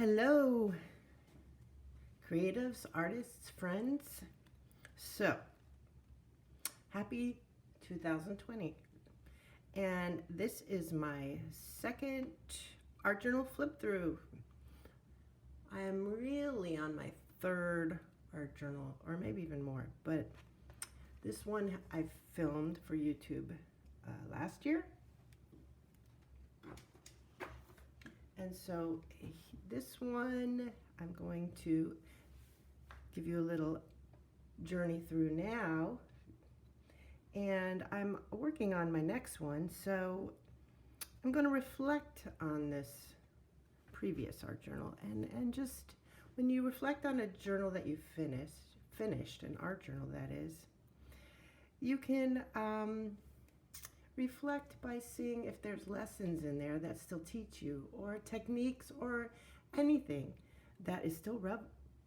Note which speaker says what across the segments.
Speaker 1: Hello, creatives, artists, friends. So, happy 2020. And this is my second art journal flip through. I am really on my third art journal, or maybe even more, but this one I filmed for YouTube last year. And so this one I'm going to give you a little journey through now, and I'm working on my next one, so I'm going to reflect on this previous art journal, and just when you reflect on a journal that you finished an art journal that is, you can reflect by seeing if there's lessons in there that still teach you, or techniques, or anything that is still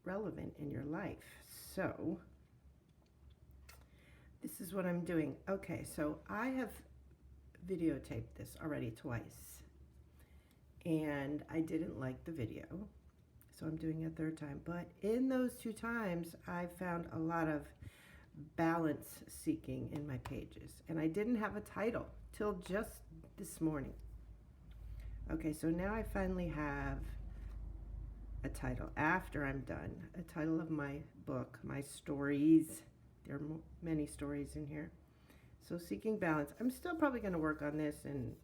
Speaker 1: relevant in your life. So this is what I'm doing. Okay, so I have videotaped this already twice, and I didn't like the video, so I'm doing it a third time. But in those two times, I found a lot of balance seeking in my pages, and I didn't have a title till just this morning. Okay, so now I finally have a title after I'm done, a title of my book, my stories. There are many stories in here. So seeking balance. I'm still probably going to work on this and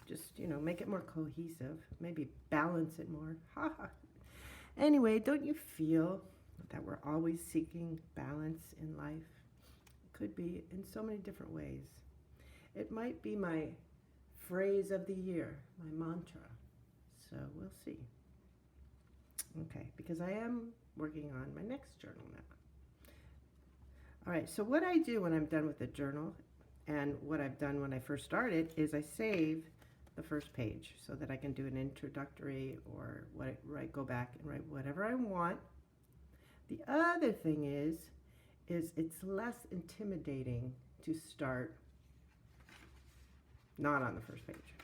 Speaker 1: just, make it more cohesive, maybe balance it more. Anyway, don't you feel that we're always seeking balance in life? It could be in so many different ways. It might be my phrase of the year, my mantra. So we'll see. Okay, because I am working on my next journal now. All right, so what I do when I'm done with the journal, and what I've done when I first started, is I save the first page so that I can do an introductory, or go back and write whatever I want. The other thing is it's less intimidating to start not on the first page.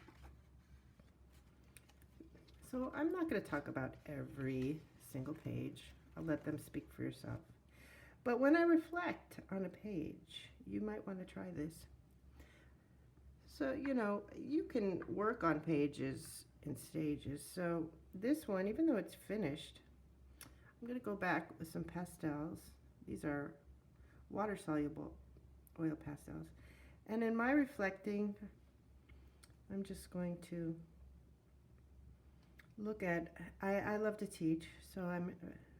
Speaker 1: So I'm not going to talk about every single page. I'll let them speak for yourself. But when I reflect on a page, you might want to try this. So, you can work on pages in stages. So this one, even though it's finished, I'm going to go back with some pastels. These are water-soluble oil pastels. And in my reflecting, I'm just going to look at, I love to teach, so I'm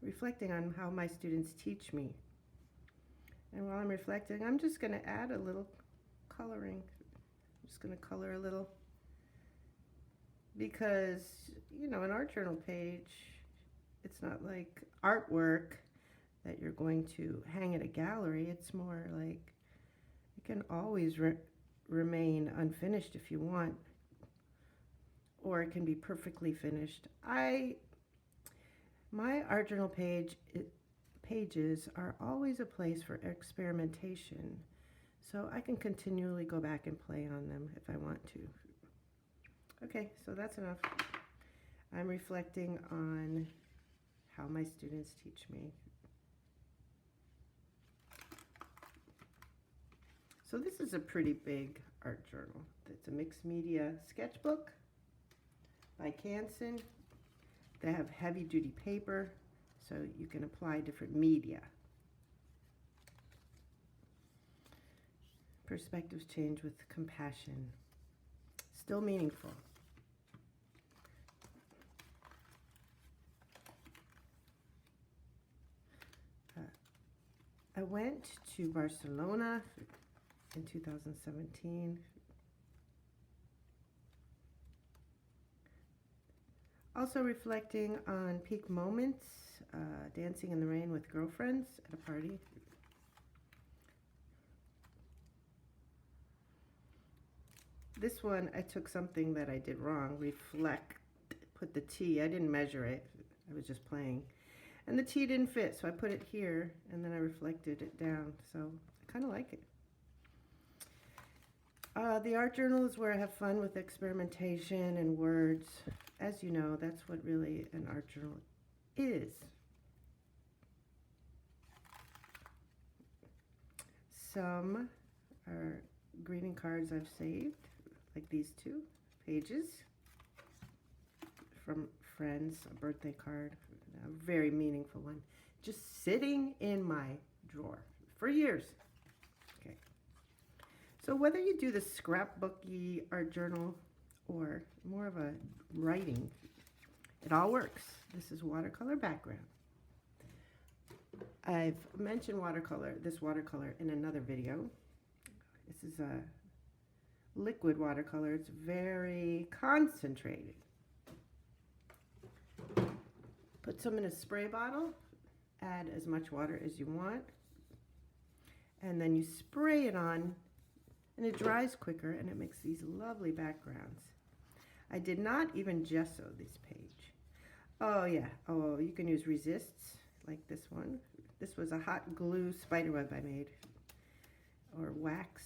Speaker 1: reflecting on how my students teach me. And while I'm reflecting, I'm just going to add a little coloring. I'm just going to color a little, because, an art journal page, it's not like artwork that you're going to hang at a gallery. It's more like it can always remain unfinished if you want, or it can be perfectly finished. My art journal pages are always a place for experimentation, so I can continually go back and play on them if I want to. Okay, so that's enough. I'm reflecting on how my students teach me. So this is a pretty big art journal. It's a mixed media sketchbook by Canson. They have heavy duty paper, so you can apply different media. Perspectives change with compassion. Still meaningful. I went to Barcelona in 2017. Also reflecting on peak moments, dancing in the rain with girlfriends at a party. This one, I took something that I did wrong, put the T, I didn't measure it, I was just playing. And the T didn't fit, so I put it here, and then I reflected it down, so I kind of like it. The art journal is where I have fun with experimentation and words. As you know, that's what really an art journal is. Some are greeting cards I've saved, like these 2 pages from friends, a birthday card, a very meaningful one, just sitting in my drawer for years. Okay. So whether you do the scrapbooky art journal or more of a writing, it all works. This is watercolor background. I've mentioned this watercolor in another video. This is a liquid watercolor. It's very concentrated. Put some in a spray bottle, add as much water as you want, and then you spray it on, and it dries quicker, and it makes these lovely backgrounds. I did not even gesso this page. Oh yeah, oh, you can use resists like this one. This was a hot glue spiderweb I made, or wax.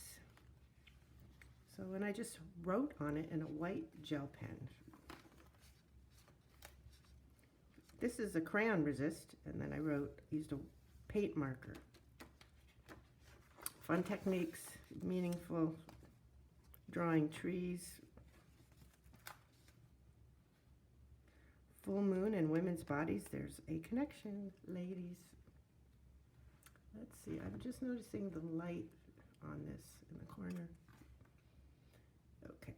Speaker 1: So, and I just wrote on it in a white gel pen. This is a crayon resist, and then I used a paint marker. Fun techniques, meaningful drawing trees. Full moon and women's bodies, there's a connection, ladies. Let's see, I'm just noticing the light on this in the corner. Okay.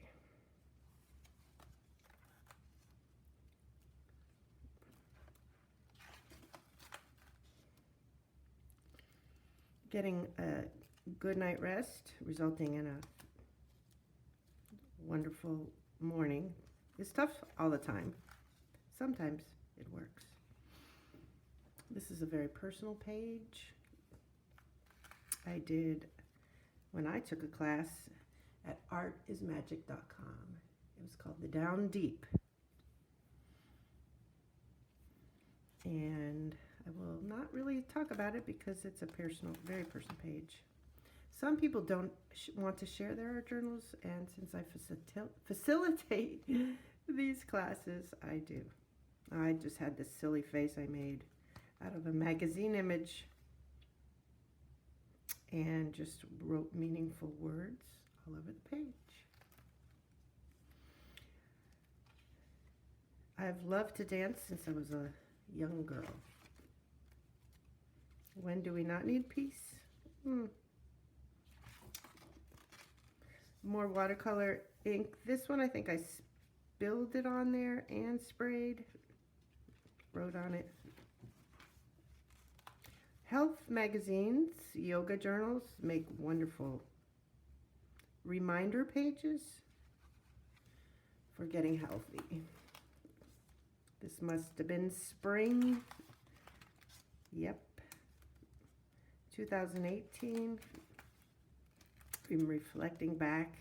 Speaker 1: Getting a good night rest, resulting in a wonderful morning, is tough all the time. Sometimes it works. This is a very personal page I did when I took a class at artismagic.com. It was called The Down Deep. And I will not really talk about it because it's a personal, very personal page. Some people don't want to share their art journals, and since I facilitate these classes, I do. I just had this silly face I made out of a magazine image and just wrote meaningful words all over the page. I've loved to dance since I was a young girl. When do we not need peace? More watercolor ink. This one I think I spilled it on there and sprayed. Wrote on it. Health magazines, yoga journals make wonderful reminder pages for getting healthy. This must have been spring. Yep. 2018. I'm reflecting back.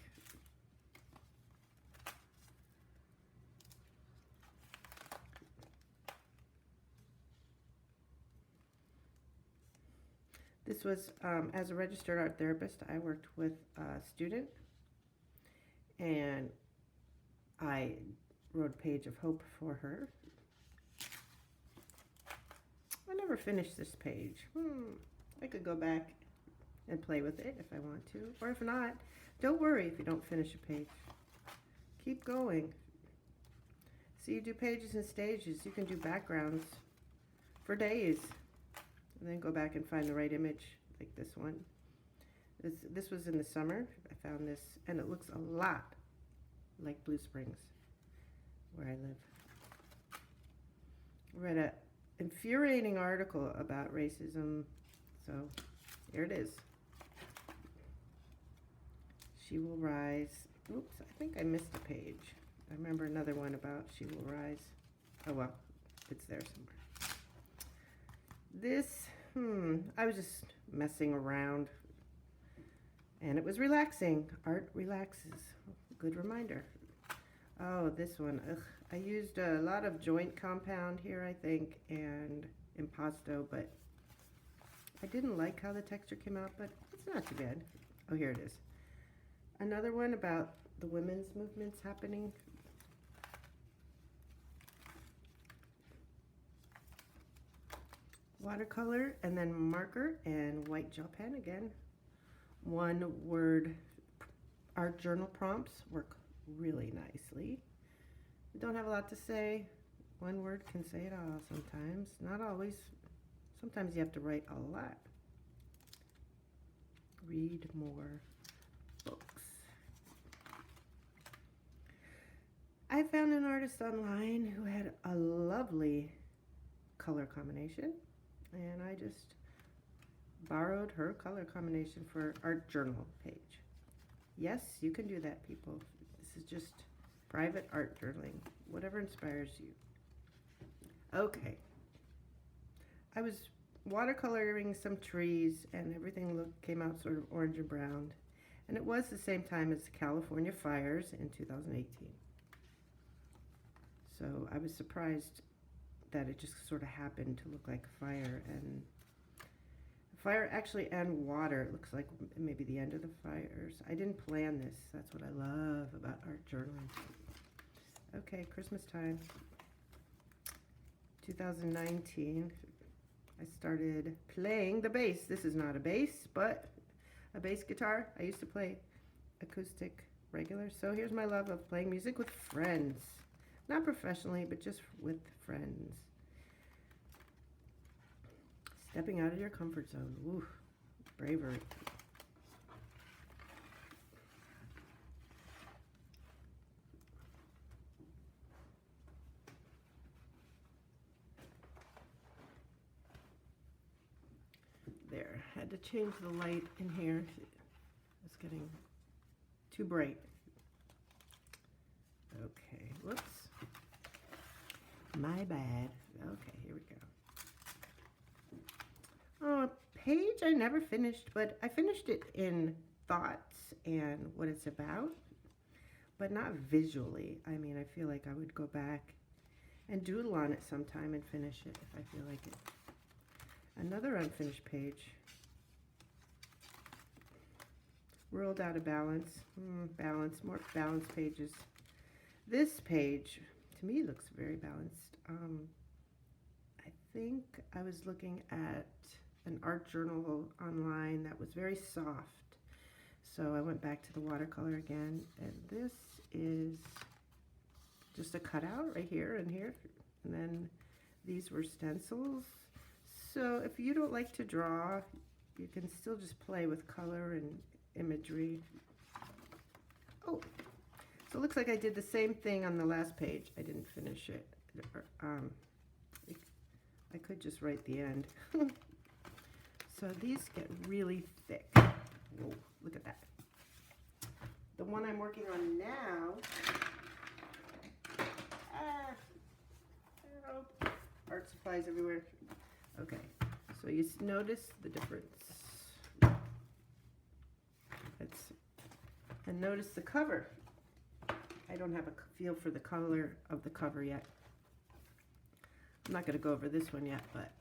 Speaker 1: This was, as a registered art therapist, I worked with a student, and I wrote a page of hope for her. I never finished this page. I could go back and play with it if I want to, or if not, don't worry if you don't finish a page. Keep going. So you do pages and stages. You can do backgrounds for days. And then go back and find the right image, like this one. This was in the summer. I found this, and it looks a lot like Blue Springs, where I live. I read an infuriating article about racism, so here it is. She Will Rise. Oops, I think I missed a page. I remember another one about She Will Rise. Oh well, it's there somewhere. This, I was just messing around, and it was relaxing. Art relaxes. Good reminder. Oh, this one. I used a lot of joint compound here, I think, and impasto, but I didn't like how the texture came out, but it's not too bad. Oh, here it is. Another one about the women's movements happening. Watercolor and then marker and white gel pen again. One word art journal prompts work really nicely. You don't have a lot to say. One word can say it all sometimes. Not always. Sometimes you have to write a lot. Read more books. I found an artist online who had a lovely color combination, and I just borrowed her color combination for art journal page. Yes, you can do that, people. This is just private art journaling, whatever inspires you. Okay. I was watercoloring some trees and everything came out sort of orange and brown. And it was the same time as the California fires in 2018. So I was surprised that it just sort of happened to look like fire, and fire actually and water. It looks like maybe the end of the fires. I didn't plan this. That's what I love about art journaling. Okay, Christmas time. 2019. I started playing the bass. This is not a bass, but a bass guitar. I used to play acoustic regular. So here's my love of playing music with friends. Not professionally, but just with friends. Stepping out of your comfort zone. Ooh, bravery. There, had to change the light in here. It's getting too bright. Okay, whoops. My bad. Okay, here we go. Oh, a page I never finished, but I finished it in thoughts and what it's about, but not visually. I mean, I feel like I would go back and doodle on it sometime and finish it if I feel like it. Another unfinished page. Rolled out of balance. More balanced pages. This page, to me, looks very balanced. I think I was looking at an art journal online that was very soft. So I went back to the watercolor again. And this is just a cutout right here and here. And then these were stencils. So if you don't like to draw, you can still just play with color and imagery. Oh, so it looks like I did the same thing on the last page. I didn't finish it. I could just write the end. So these get really thick. Whoa, look at that. The one I'm working on now, art supplies everywhere. Okay, so you notice the difference. And notice the cover. I don't have a feel for the color of the cover yet. I'm not going to go over this one yet, but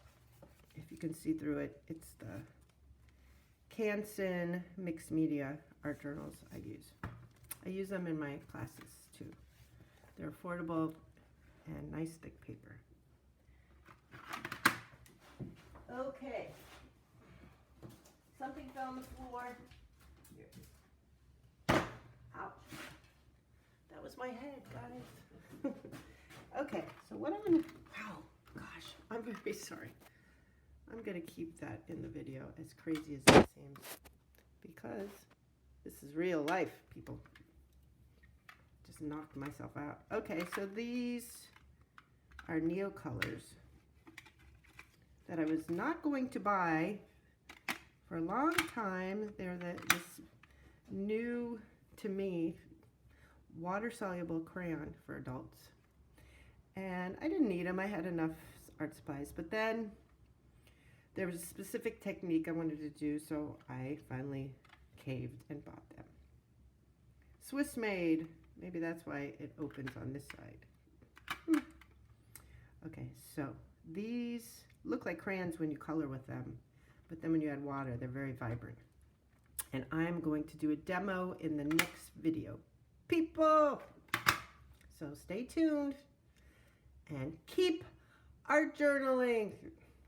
Speaker 1: if you can see through it, it's the Canson mixed media art journals I use. I use them in my classes too. They're affordable and nice thick paper. Okay, something fell on the floor. Ouch. That was my head, guys. Okay, so what I'm gonna, wow, gosh, I'm very sorry. I'm gonna keep that in the video, as crazy as it seems, because this is real life, people. Just knocked myself out. Okay, so these are Neocolors that I was not going to buy for a long time. They're this new, to me, water-soluble crayon for adults. And I didn't need them. I had enough art supplies. But then there was a specific technique I wanted to do, so I finally caved and bought them. Swiss made. Maybe that's why it opens on this side. Okay, so these look like crayons when you color with them, but then when you add water, they're very vibrant. And I'm going to do a demo in the next video, people. So stay tuned and keep art journaling.